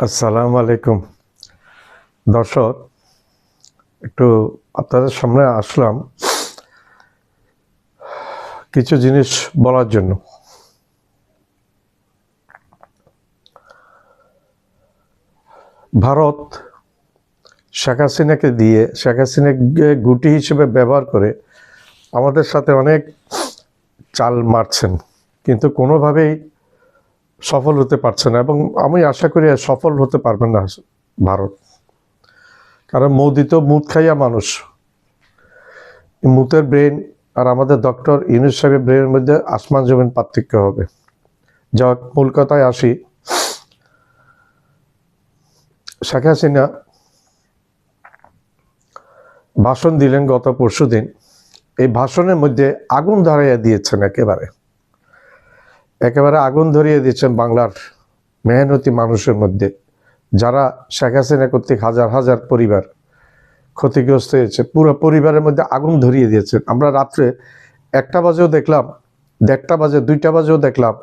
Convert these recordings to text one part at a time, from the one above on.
আসসালামু আলাইকুম দর্শক, একটু আপনাদের সামনে আসলাম কিছু জিনিস বলার জন্য। ভারত শেখ হাসিনাকে গুটি হিসেবে ব্যবহার করে আমাদের সাথে অনেক চাল মারছেন, কিন্তু কোনোভাবেই সফল হতে পারছে না, এবং আমি আশা করি সফল হতে পারবেন না ভারত। কারণ মোদি তো মুত খাইয়া মানুষ। মুতের ব্রেন আর আমাদের ডক্টর ইউনূস সাহেবের ব্রেনের মধ্যে আসমান জমিন পার্থক্য হবে। যা মূল কথায় আসি, শেখ হাসিনা ভাষণ দিলেন গত পরশুদিন। এই ভাষণের মধ্যে আগুন ধরাইয়া দিয়েছেন, একেবারে আগুন ধরিয়ে দিয়েছেন বাংলার মেহনতি মানুষের মধ্যে, যারা শেখ হাসিনা কর্তৃক হাজার হাজার পরিবার ক্ষতিগ্রস্ত হয়েছে। পুরো পরিবারের মধ্যে আগুন ধরিয়ে দিয়েছেন। আমরা রাত্রে 1টা বাজেও দেখলাম, 1:30 বাজে, 2টা বাজেও দেখলাম,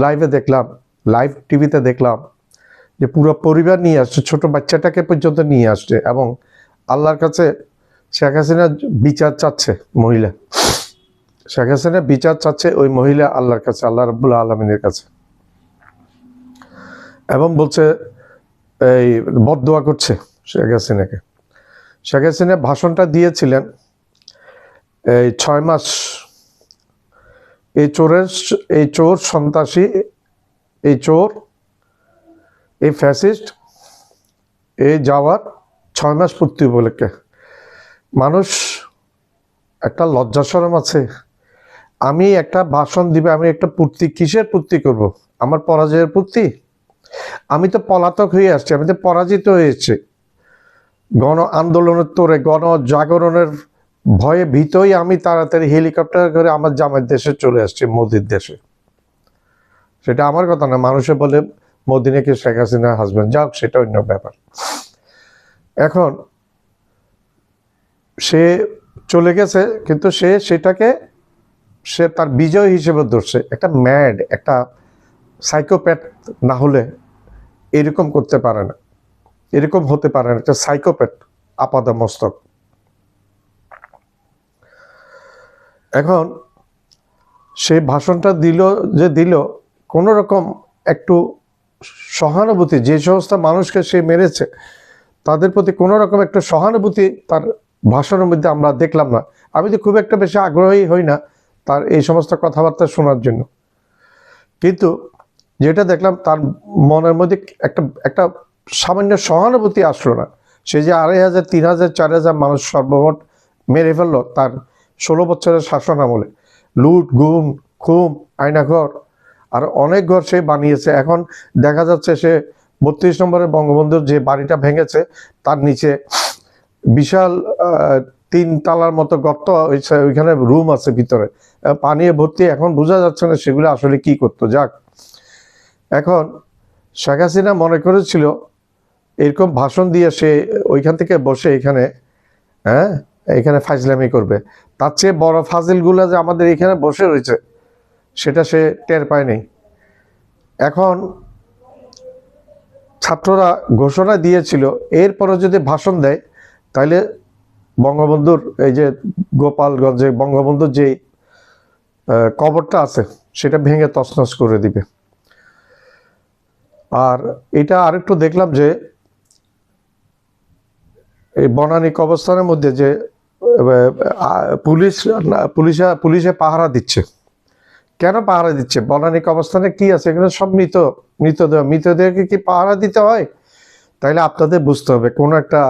লাইভে দেখলাম, লাইভ টিভিতে দেখলাম যে পুরো পরিবার নিয়ে আসছে, ছোট বাচ্চাটাকে পর্যন্ত নিয়ে আসছে, এবং আল্লাহর কাছে শেখ হাসিনা বিচার চাচ্ছে। শেখ হাসিনা বিচার চাচ্ছে ওই মহিলা আল্লাহর কাছে, আল্লাহ রাব্বুল আলামিনের কাছে, এবং বলছে এই বদদোয়া করছে শেখ হাসিনাকে। শেখ হাসিনা ভাষণটা দিয়েছিলেন এই 6 মাস এই চোর সন্ত্রাসী, এই চোর, এই ফ্যাসিস্ট, এই যাওয়ার 6 মাস পূর্তি উপলক্ষে। মানুষ একটা লজ্জা শরম আছে? আমি একটা ভাষণ দিবে, আমি একটা পূর্তি, কিসের পূর্তি করব? আমার পরাজয়ের পূর্তি? আমি তো পলাতক হয়ে আসছি, আমি তো পরাজিত হয়েছি। গণ আন্দোলনের তোরে, গণ জাগরণের ভয়ে ভীতই আমি তাড়াতাড়ি হেলিকপ্টার করে আমার জামাইয়ের দেশে চলে আসছি, মোদির দেশে। সেটা আমার কথা না, মানুষে বলে মোদি নাকি শেখ হাসিনার হাজবেন্ড। যাক, সেটা অন্য ব্যাপার। এখন সে চলে গেছে, কিন্তু সেটাকে তার বিজয় হিসেবে ধরছে। একটা ম্যাড, একটা সাইকোপ্যাথ না হলে এরকম করতে পারে না, এরকম হতে পারে না। একটা সাইকোপ্যাথ আপাদমস্তক। এখন সে ভাষণটা দিল কোনো রকম একটু সহানুভূতি, যে সমস্ত মানুষকে সে মেরেছে তাদের প্রতি কোনো রকম একটা সহানুভূতি তার ভাষণের মধ্যে আমরা দেখলাম না। আমি তো খুব একটা বেশি আগ্রহী হই না তার এই সমস্ত কথাবার্তা শোনার জন্য, কিন্তু যেটা দেখলাম তার মনের মধ্যে একটা সামান্য সহানুভূতি আসলো না। সে যে 2,500, 3,000, 4,000 মানুষ সর্বমোট মেরে ফেললো তার 16 বছরের শাসন আমলে। লুট, গুম, খুম, আয়নাঘর আর অনেক ঘর সে বানিয়েছে। এখন দেখা যাচ্ছে সে 32 নম্বরের বঙ্গবন্ধুর যে বাড়িটা ভেঙেছে তার নিচে বিশাল 3 তলার মতো গর্ত হয়েছে, ওইখানে রুম আছে ভিতরে, পানি ভর্তি। এখন বোঝা যাচ্ছে না সেগুলো আসলে কি করতো। যাক, এখন শেখ হাসিনা মনে করেছিল এরকম ভাষণ দিয়ে সে ওইখান থেকে বসে এখানে ফাজলামি করবে। তার চেয়ে বড় ফাজিলগুলো যে আমাদের এখানে বসে রয়েছে সেটা সে টের পায়নি। এখন ছাত্ররা ঘোষণা দিয়েছিল এরপরে যদি ভাষণ দেয় তাহলে বঙ্গবন্ধুর এই যে গোপালগঞ্জে বঙ্গবন্ধুর যে কবরটা আছে সেটা ভেঙে তছনছ করে দিবে। আর এটা আরেকটু দেখলাম যে এই বনানী কবরস্থানের মধ্যে যে পুলিশে পাহারা দিচ্ছে। কেন পাহারা দিচ্ছে? বনানী কবরস্থানে কি আছে? এখানে সব মৃতদেহকে কি পাহারা দিতে হয়? তাইলে আপনাদের বুঝতে হবে কোনো একটা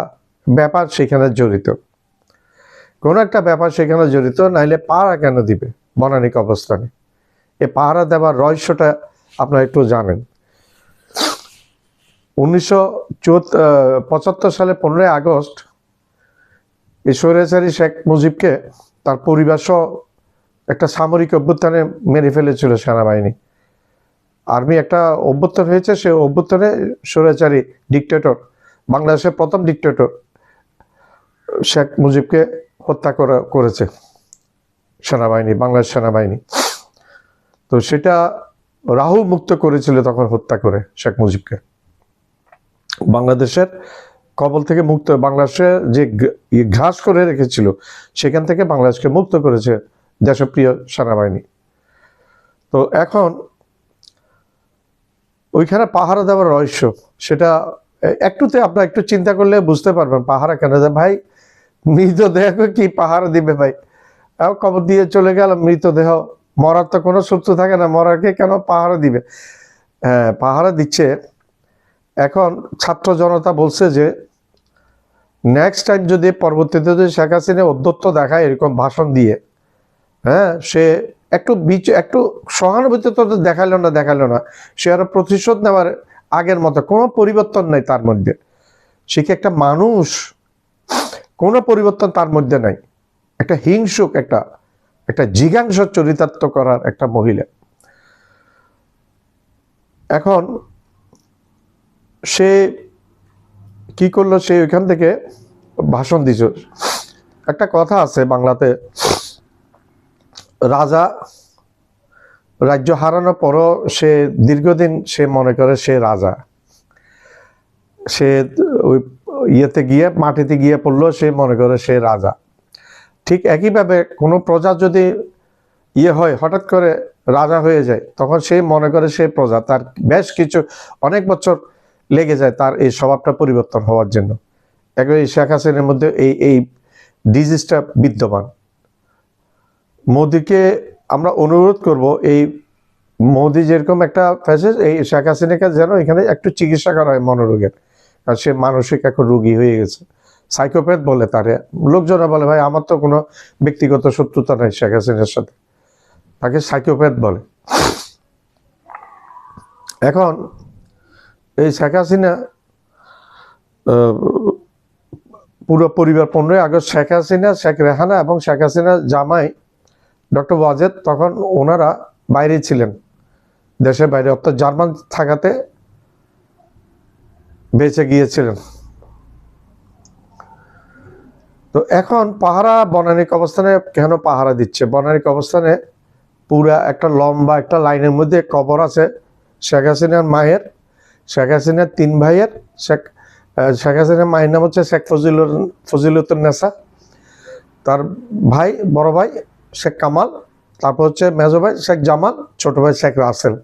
ব্যাপার সেখানে জড়িত, নাইলে পাহারা কেন দিবে বনানী কবরস্থানে? এ পাহারা দেওয়ার রহস্যটা আপনারা একটু জানেন। 1975 সালে 15ই আগস্ট এই স্বৈরাচারী শেখ মুজিবকে তার পরিবার সহ একটা সামরিক অভ্যুত্থানে মেরে ফেলেছিল সেনাবাহিনী। আর্মি একটা অভ্যুত্থান হয়েছে, সে অভ্যুত্থানে স্বৈরাচারী ডিক্টেটর, বাংলাদেশের প্রথম ডিক্টেটর শেখ মুজিবকে হত্যা করেছে সেনাবাহিনী, বাংলাদেশ সেনাবাহিনী। তো সেটা রাহুল মুক্ত করেছিল তখন হত্যা করে শেখ মুজিবকে। বাংলাদেশের কবল থেকে মুক্ত, বাংলাদেশে যে ঘাস করে রেখেছিল সেখান থেকে বাংলাদেশকে মুক্ত করেছে দেশপ্রিয় সেনাবাহিনী। তো এখন ওইখানে পাহারা দেওয়ার রহস্য, সেটা একটুতে আপনার একটু চিন্তা করলে বুঝতে পারবেন পাহারা কেন দেয়। ভাই মৃতদেহ কি পাহারা দিবে ভাই? কবর দিয়ে চলে গেল মৃতদেহ, মরার তো কোনো সূত্র থাকে না, মরারকে কেন পাহারা দিবে? হ্যাঁ, পাহারা দিচ্ছে। এখন ছাত্র জনতা বলছে যে নেক্সট টাইম যদি পরবর্তীতে যদি শেখ হাসিনা অধ্যত্ত দেখায় এরকম ভাষণ দিয়ে, হ্যাঁ, সে একটু সহানুভূতি তো দেখালো না, সে আরো প্রতিশোধ নেওয়ার আগের মতো কোনো পরিবর্তন নাই তার মধ্যে। সে কি একটা মানুষ? কোনো পরিবর্তন তার মধ্যে নাই। একটা হিংসুক, একটা জিজ্ঞাংস চরিতার্থ করার একটা মহিলা। এখন সে কি করলো, সে ওইখান থেকে ভাষণ দিছে। একটা কথা আছে বাংলাতে, রাজা রাজ্য হারানোর পরও সে দীর্ঘদিন সে মনে করে সে রাজা। সে ওই ইয়েতে গিয়ে মাটিতে গিয়ে পড়লো, সে মনে করে সে রাজা। ঠিক একইভাবে কোনো প্রজা যদি হয় হঠাৎ করে রাজা হয়ে যায়, তখন সে মনে করে সে প্রজা। তার বেশ কিছু অনেক বছর লেগে যায় তার এই স্বভাবটা পরিবর্তন হওয়ার জন্য। একবার এই শেখ হাসিনার মধ্যে এই ডিজিজটা বিদ্যমান। মোদিকে আমরা অনুরোধ করব, এই মোদি যেরকম একটা ফ্যাসিস্ট, এই শেখ হাসিনাকে যেন এখানে একটু চিকিৎসা করা হয় মনোরোগের, কারণ সে মানসিক এখন রোগী হয়ে গেছে। সাইকোপ্যাথ বলে তারে লোকজনে, বলে ভাই আমার তো কোনো ব্যক্তিগত শত্রুতা নাই শেখ হাসিনার সাথে, তাকে সাইকোপ্যাথ বলে। এখন এই শেখ হাসিনা পুরো পরিবার 15 আগস্ট শেখ হাসিনা, শেখ রেহানা এবং শেখ হাসিনা জামাই ডক্টর ওয়াজেদ তখন ওনারা বাইরে ছিলেন, দেশের বাইরে, অর্থাৎ জার্মান থাকাতে বেঁচে গিয়েছিলেন। তো এখন পাহারা বনানিক অবস্থানে কেন পাহারা দিচ্ছে? বনানিক অবস্থানে পুরা একটা লম্বা একটা লাইনের মধ্যে কবর আছে শেখ হাসিনার মায়ের, শেখ হাসিনার 3 ভাইয়ের। শেখ হাসিনার মায়ের নাম হচ্ছে শেখ ফজিলতুন্নেসা, তার ভাই বড় ভাই শেখ কামাল, তারপর হচ্ছে মেজো ভাই শেখ জামাল, ছোট ভাই শেখ রাসেল।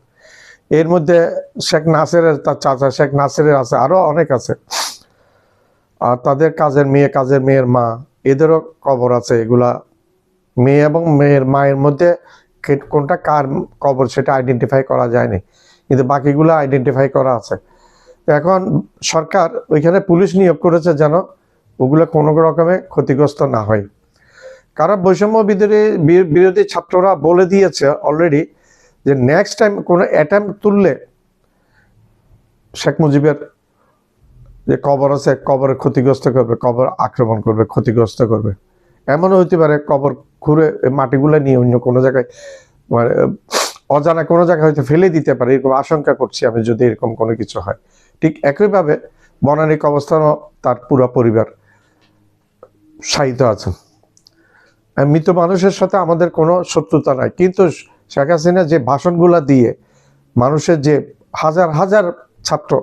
এর মধ্যে শেখ নাসেরের, তার চাচা শেখ নাসেরের আছে, আরো অনেক আছে। আর তাদের কাজের মেয়ের মা, এদেরও কবর আছে। এগুলা মেয়ে এবং মেয়ের মায়ের মধ্যে কোনটা কার কবর সেটা আইডেন্টিফাই করা যায়নি, কিন্তু বাকিগুলো আইডেন্টিফাই করা আছে। এখন সরকার ওইখানে পুলিশ নিয়োগ করেছে যেন ওগুলো কোনো রকমে ক্ষতিগ্রস্ত না হয়। কারণ বৈষম্য বিরোধী ছাত্ররা বলে দিয়েছে অলরেডি যে নেক্সট টাইম কোনো অ্যাটেম্প তুললে শেখ মুজিবের যে কবর আছে, কবর ক্ষতিগ্রস্ত করবে, কবর আক্রমণ করবে, ক্ষতিগ্রস্ত করবে। এমনও হইতে পারে কবর ঘুরে মাটিগুলো নিয়ে অন্য কোনো জায়গায়, মানে অজানা কোনো জায়গায় হয়তো ফেলে দিতে পারে, এরকম আশঙ্কা করছি আমি, যদি এরকম কোনো কিছু হয়। ঠিক একইভাবে বনানিক অবস্থানও তার পুরো পরিবার শায়িত আছেন। মৃত মানুষের সাথে আমাদের কোনো শত্রুতা নাই, কিন্তু শেখ হাসিনা যে ভাষণগুলা দিয়ে মানুষের যে হাজার হাজার ছাত্র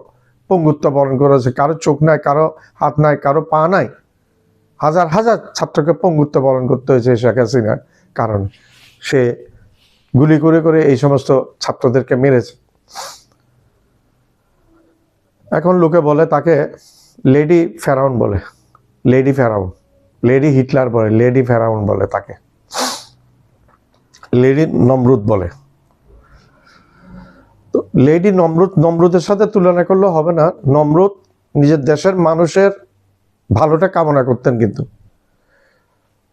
পঙ্গুত্ব বরণ করেছে, কারো চোখ নাই, কারো হাত নাই, কারো পা নাই, হাজার হাজার ছাত্রকে পঙ্গুত্ব বরণ করতে হয়েছে শেখ হাসিনার কারণে। সে গুলি করে করে এই সমস্ত ছাত্রদেরকে মেরেছে। এখন লোকে বলে তাকে লেডি ফেরাউন বলে, লেডি হিটলার বলে, লেডি ফেরাউন বলে তাকে, লেডি নমরুদ বলে। তো লেডি নমরুদের সাথে তুলনা করলে হবে না। নমরুদ নিজের দেশের মানুষের ভালোটা কামনা করতেন, কিন্তু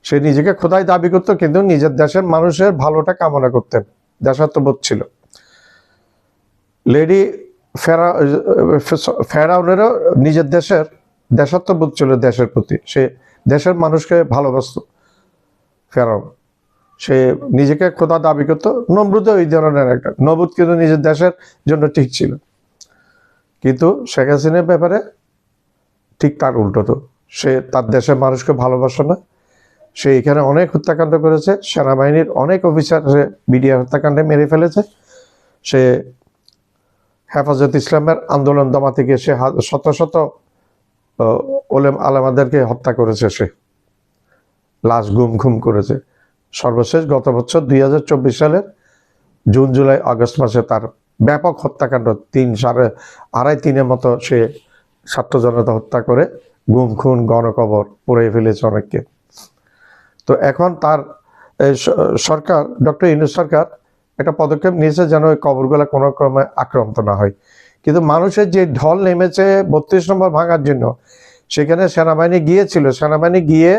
সে নিজেকে খোদাই দাবি করত, কিন্তু নিজের দেশের মানুষের ভালোটা কামনা করতেন, দেশাত্মবোধ ছিল। লেডি ফেরাউনেরও নিজের দেশের দেশাত্মবোধ ছিল দেশের প্রতি, সে দেশের মানুষকে ভালোবাসত। ফেরাউন সে নিজেকে খোদা দাবি করতো। নমরুদও এই ধরনের একটা, নমরুদ কিন্তু নিজের দেশের জন্য ঠিক ছিল, কিন্তু শেখ হাসিনার ব্যাপারে ঠিক তার উল্টো। তো সে তার দেশের মানুষকে ভালোবাসে না। সে এখানে অনেক হত্যাকাণ্ড করেছে, সেনাবাহিনীর অনেক অফিসার সে বিডিআর হত্যাকাণ্ডে মেরে ফেলেছে। সে হেফাজত ইসলামের আন্দোলন দমাতে গিয়ে সে শত শত ওলেম আলেমাদেরকে হত্যা করেছে, সে লাশ গুম খুম করেছে। সর্বশেষ গত বছর 2024 সালের জুন জুলাই আগস্ট মাসে তার ব্যাপক হত্যাকাণ্ড, আড়াই তিনের মতো সে ছাত্র জনতা হত্যা করে গুম খুন গণকবর পুড়িয়ে ফেলেছে অনেককে। তো এখন তার সরকার, ডক্টর ইউনূস সরকার একটা পদক্ষেপ নিয়েছে যেন ওই কবরগুলো কোনো ক্রমে আক্রান্ত না হয়। কিন্তু মানুষের যে ঢল নেমেছে 32 নম্বর ভাঙার জন্য, সেখানে সেনাবাহিনী গিয়েছিল, সেনাবাহিনী গিয়ে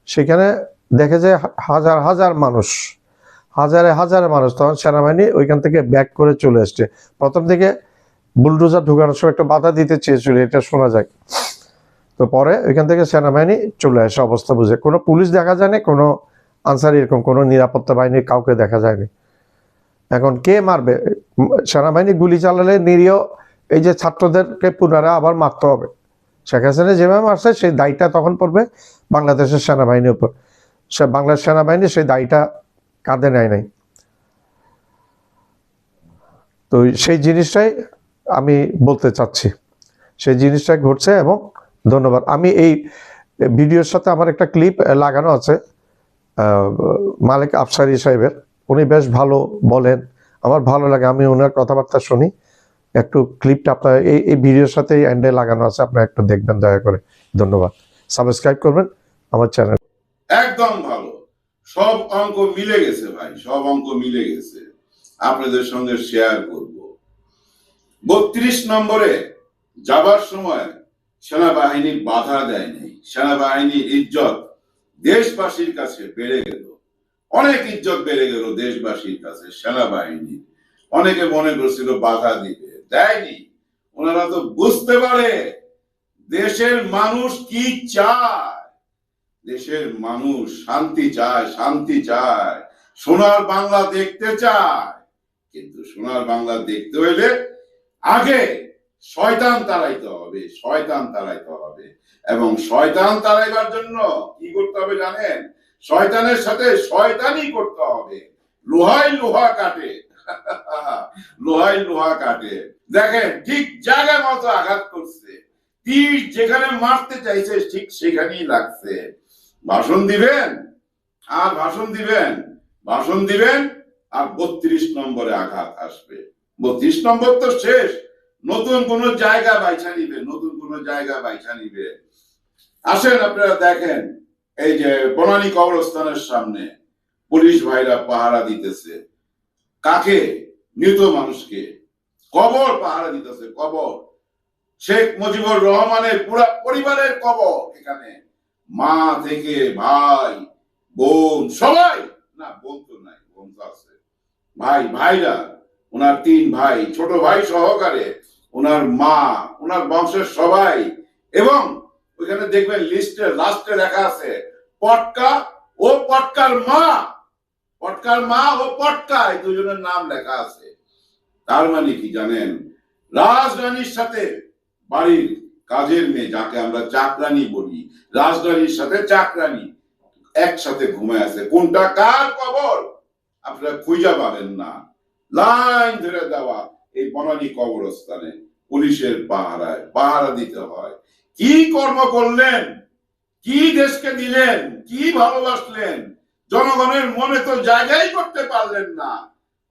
সেখানে দেখে যে হাজার হাজার মানুষ, হাজারে হাজারে মানুষ, তখন সেনাবাহিনী ওইখান থেকে ব্যাক করে চলে এসছে। প্রথম থেকে বুলডোজার ঢুকানোর সময় একটা বাধা দিতে চেয়েছিল, এটা শোনা যায়। তো পরে ওইখান থেকে সেনাবাহিনী চলে আসে অবস্থা বুঝে। কোনো পুলিশ দেখা যায়নি, কোনো আনসার, এরকম কোনো নিরাপত্তা বাহিনীর কাউকে দেখা যায়নি। এখন কে মারবে? সেনাবাহিনী গুলি চালালে নিরীহ এই যে ছাত্রদেরকে পুনরায় আবার মারতে হবে। শেখ হাসিনা যেভাবে মারছে সেই দায়টা তখন পড়বে বাংলাদেশের সেনাবাহিনীর উপর। বাংলাদেশ সেনাবাহিনী সেই দায়টা কাঁধে নেয় নাই। তো সেই জিনিসটাই আমি বলতে চাচ্ছি, সেই জিনিসটাই ঘটছে। এবং ধন্যবাদ। আমি এই ভিডিওর সাথে আমার একটা ক্লিপ লাগানো আছে মালিক আফসারি সাহেবের, উনি বেশ ভালো বলেন, আমার ভালো লাগে, আমি ওনার কথাবার্তা শুনি। একটু ক্লিপটা আপনার এই ভিডিওর সাথে এন্ডে লাগানো আছে, আপনারা একটু দেখবেন দয়া করে। ধন্যবাদ। সাবস্ক্রাইব করবেন আমার চ্যানেল। একদম ভালো, সব অঙ্ক মিলে গেছে ভাই, সব অঙ্ক মিলে গেছে, আপনাদের সঙ্গে শেয়ার করব। 32 নম্বরে যাবার সময় সেনাবাহিনী বাধা দেয় নাই। সেনাবাহিনীর ইজ্জত দেশবাসীর কাছে বেড়ে গেল, অনেক ইজ্জত বেড়ে গেল দেশবাসীর কাছে সেনাবাহিনী। অনেকে মনে করছিল বাধা দিবে, দেয়নি। ওনারা তো বুঝতে পারে দেশের মানুষ কি চায়। দেশের মানুষ শান্তি চায়, শান্তি চায়, সোনার বাংলা দেখতে চায়। কিন্তু সোনার বাংলা দেখতে হইলে আগে শয়তান তাড়াইতে হবে, শয়তান তাড়াইতে হবে। এবং শয়তান তাড়াইবার জন্য কি করতে হবে জানেন? শয়তানের সাথে শয়তানি করতে হবে। লোহাই লোহা কাটে, লোহাই লোহা কাটে। দেখেন ঠিক জায়গা মতো আঘাত করছে, তীর যেখানে মারতে চাইছে ঠিক সেখানেই লাগছে। ভাষণ দিবেন আর ভাষণ দিবেন, ভাষণ দিবেন আর 32 নম্বরে আঘাত আসবে। 32 নম্বর তো শেষ, নতুন কোন জায়গা বাইছা নিবে, নতুন কোন জায়গা বাইছা নিবে। আসেন আপনারা দেখেন, এই যে বনানী কবরস্থানের সামনে পুলিশ ভাইরা পাহারা দিতেছে। কাকে? মৃত মানুষকে, কবর পাহারা দিতেছে, কবর। শেখ মুজিবুর রহমানের পুরা পরিবারের কবর এখানে, মা থেকে ভাই বোন সবাই, না বোন তো নাই, বোন তো আছে, ভাই, ভাইরা, ওনার 3 ভাই, ছোট ভাই সহকারে, ওনার মা, ওনার বংশের সবাই। এবং ওইখানে দেখবেন লিস্টে লাস্টে লেখা আছে পটকা ও পটকার মা, পটকার মা ও পটকা, এই দুজনের নাম লেখা আছে। তার মানে কি জানেন? রাজরানীর সাথে বাড়ির কাজের মেয়ে, যাকে আমরা চাকরানি বলি, রাজরানীর সাথে চাকরানি একসাথে ঘুমায় আছে। কোনটা কার কবর আপনারা খুঁজে পাবেন না। লাইন ধরে দেওয়া এই বনানী কবরস্থানে পুলিশের পাহারায়, পাহারা দিতে হয়। কি কর্ম করলেন, কি দেশকে দিলেন, কি ভালোবাসলেন, জনগণের মনে তো জায়গাই করতে পারলেন না।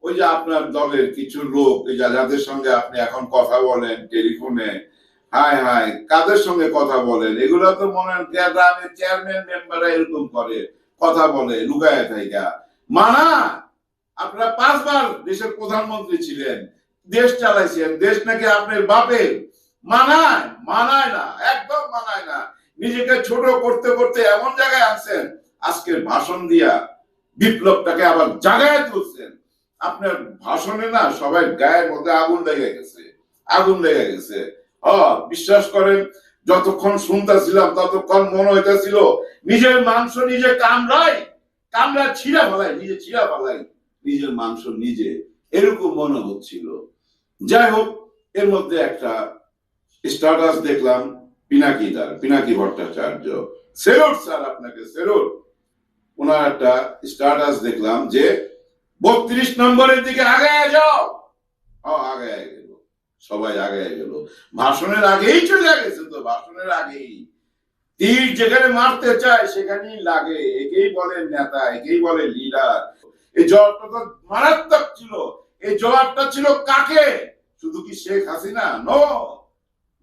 ওই যে আপনার দলের কিছু লোক, এই যাদের সঙ্গে আপনি এখন কথা বলেন টেলিফোনে, হায় হায় কাদের সঙ্গে কথা বলেন, এগুলো তো মনে হয় গ্রামের চেয়ারম্যান মেম্বাররা এরকম করে, কথা বলে লুকায় থাইকা। মানা, আপনারা 5 বার দেশের প্রধানমন্ত্রী ছিলেন, দেশ চালাইছেন, দেশ নাকি আপনার বাপের। মানায়? মানায় না, একদম মানায় না। নিজেকে ছোট করতে করতে এমন জায়গায় আছেন, আজকের ভাষণ দিয়া বিপ্লবটাকে আবার জাগায় তুলছেন। আপনার ভাষণে না সবাই গায়ের মধ্যে আগুন লেগে গেছে, আগুন লেগে গেছে। বিশ্বাস করেন, যতক্ষণ শুনতেছিলাম ততক্ষণ মনে হইতেছিল নিজের মাংস নিজে কামড়াই, কামড়া ছিঁড়া ফেলাই, নিজে ছিঁড়া ফেলাই নিজের মাংস নিজে, এরকম মনে হচ্ছিল। যাই হোক, এর মধ্যে একটা স্ট্যাটাস দেখলাম পিনাকিদার, পিনাকি ভট্টাচার্য, সেলুট স্যার আপনাকে, সেলুট। ওনার একটা স্ট্যাটাস দেখলাম যে 32 নম্বরের দিকে আগে যাও। আগে গেল, সবাই আগে গেল, ভাষণের আগেই চলে গেছে, তো ভাষণের আগেই তীর যেখানে মারতে চায় সেখানেই লাগে। একেই বলে নেতা, একেই বলে লিডার। এই জবাবটা তো মারাত্মক ছিল। এই জবাবটা ছিল কাকে? শুধু কি শেখ হাসিনা? নো,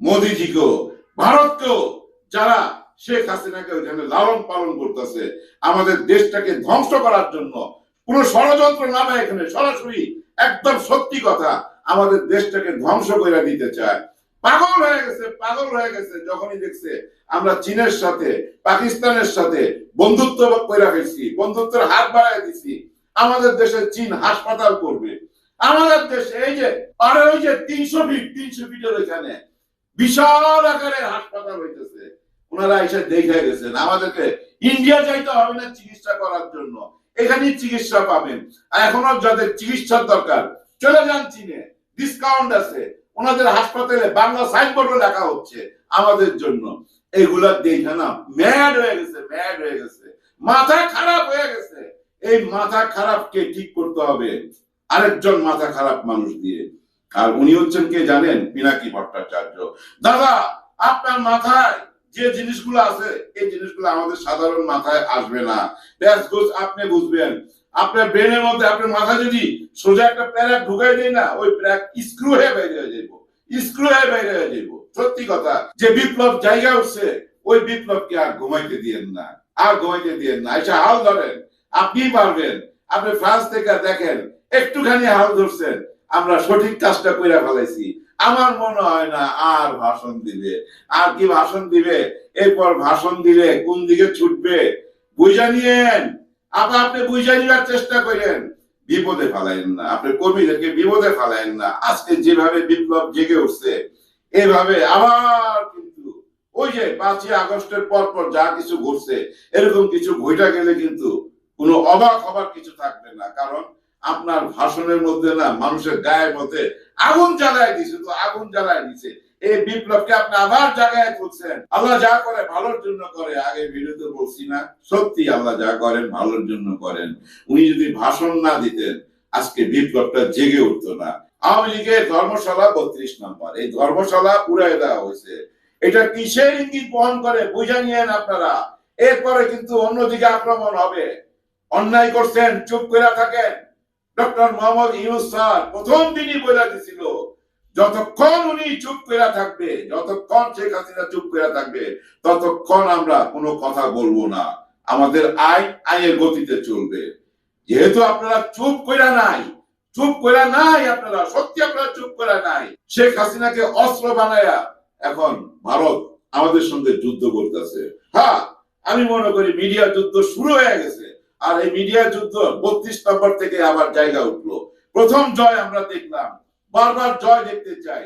মোদিজিকেও, ভারতকেও, যারা শেখ হাসিনাকে ওইখানে লালন পালন করতেছে আমাদের দেশটাকে ধ্বংস করার জন্য। কোন ষড়যন্ত্র নামে এখানে, সরাসরি একদম সত্যি কথা, আমাদের দেশটাকে ধ্বংস করে দিতে চায়। পাগল হয়ে গেছে, পাগল হয়ে গেছে যখনই দেখছে আমরা চীনের সাথে, পাকিস্তানের সাথে বন্ধুত্ব করে ফেলছি, বন্ধুত্বের হাত বাড়াই দিছি। আমাদের দেশে চীন হাসপাতাল করবে, আমাদের দেশে এই যে আর ওই যে 300 ফিটের ওইখানে বিশাল আকারের হাসপাতাল হইতেছে। ওনারা এসে দেখে গেছেন আমাদেরকে ইন্ডিয়া যাইতে হবে না চিকিৎসা করার জন্য, এখানেই চিকিৎসা পাবেন। আর এখনো যাদের চিকিৎসার দরকার চলে যান চীনে, ডিসকাউন্ট আছে। ওনাদের হাসপাতালে বাংলা সাইনবোর্ডও লেখা হচ্ছে আমাদের জন্য। এগুলা দেখে না ম্যাড হয়ে গেছে, ম্যাড হয়ে গেছে, মাথা খারাপ হয়ে গেছে। এই মাথা খারাপকে ঠিক করতে হবে আরেকজন মাথা খারাপ মানুষ দিয়ে। আর উনি হচ্ছেন কে জানেন? পিনাকি ভট্টাচার্য। দাদা, আপনার মাথায় যে জিনিসগুলো আছে এই জিনিসগুলো আমাদের সাধারণ মাথায় আসবে না। আপনি বুঝবেন, আপনার ব্রেনের মধ্যে, আপনার মাথা যদি সোজা একটা প্যারাক ঢুকাই দেয় না, ওই প্যারাক স্ক্রু হয়ে বাইরে হয়ে যাইব, স্ক্রু হয়ে বাইরে হয়ে যাইব। সত্যি কথা, যে বিপ্লব জায়গা উঠছে ওই বিপ্লবকে আর ঘুমাইতে দিয়েন না, আর ঘুমাইতে দিয়েন না। আচ্ছা, হাল ধরেন, আপনি পারবেন। আপনি ফ্রান্স থেকে দেখেন, একটুখানি হাল ধরছেন, আমরা সঠিক কাজটা কইরা ফেলাইছি। আমার মনে হয় না আর ভাষণ দিবে। আর কি ভাষণ দিবে? এরপর ভাষণ দিলে কোন দিকে ছুটবে বুঝা নিয়েন। আবার আপনি বুঝা নেওয়ার চেষ্টা করেন, বিপদে ফেলাইন না, আপনি কর্মীদেরকে বিপদে ফেলাইন না। আজকে যেভাবে বিপ্লব জেগে উঠছে, এভাবে আবার কিন্তু ওই যে 5ই আগস্টের পর পর যা কিছু ঘটছে, এরকম কিছু ঘটা গেলে কিন্তু কোনো অবাক হবার কিছু থাকবে না। কারণ আপনার ভাষণের মধ্যে না মানুষের গায়ের মধ্যে আগুন জ্বালায় দিছে, তো আগুন জ্বালায় দিছে। এই বিপ্লবকে আপনি আবার জায়গায় তুলছেন। আল্লাহ যা করে ভালোর জন্য করে, আগে ভিডিওতে বলছি না, সত্যি আল্লাহ যা করেন ভালোর জন্য করেন। উনি যদি ভাষণ না দিতেন আজকে বিপ্লবটা জেগে উঠতো না। আওয়ামী লীগের ধর্মশালা 32 নম্বর, এই ধর্মশালা উড়াই দেওয়া হয়েছে। এটা কিসের ইঙ্গিত বহন করে বুঝা নিয়েন আপনারা। এরপরে কিন্তু অন্যদিকে আক্রমণ হবে। অন্যায় করছেন, চুপ করে থাকেন। ডক্টর মোহাম্মদ ইউনূস স্যার প্রথম দিনই বলে দিছিল, যতক্ষণ উনি চুপ করে থাকবে, যতক্ষণ শেখ হাসিনা চুপ করে থাকবে, ততক্ষণ আমরা কোনো কথা বলবো না। আমাদের আইনের গতিতে চলবে। যেহেতু আপনারা চুপ করে নাই, চুপ করে নাই, আপনারা সত্যি আপনারা চুপ করে নাই। শেখ হাসিনাকে অস্ত্র বানায়া এখন ভারত আমাদের সঙ্গে যুদ্ধ করতেছে। হ্যাঁ, আমি মনে করি মিডিয়া যুদ্ধ শুরু হয়ে গেছে। আর এই মিডিয়া যুদ্ধ 32 নম্বর থেকে আবার জায়গা উঠলো। প্রথম জয় আমরা দেখলাম, বারবার জয় দেখতে চাই।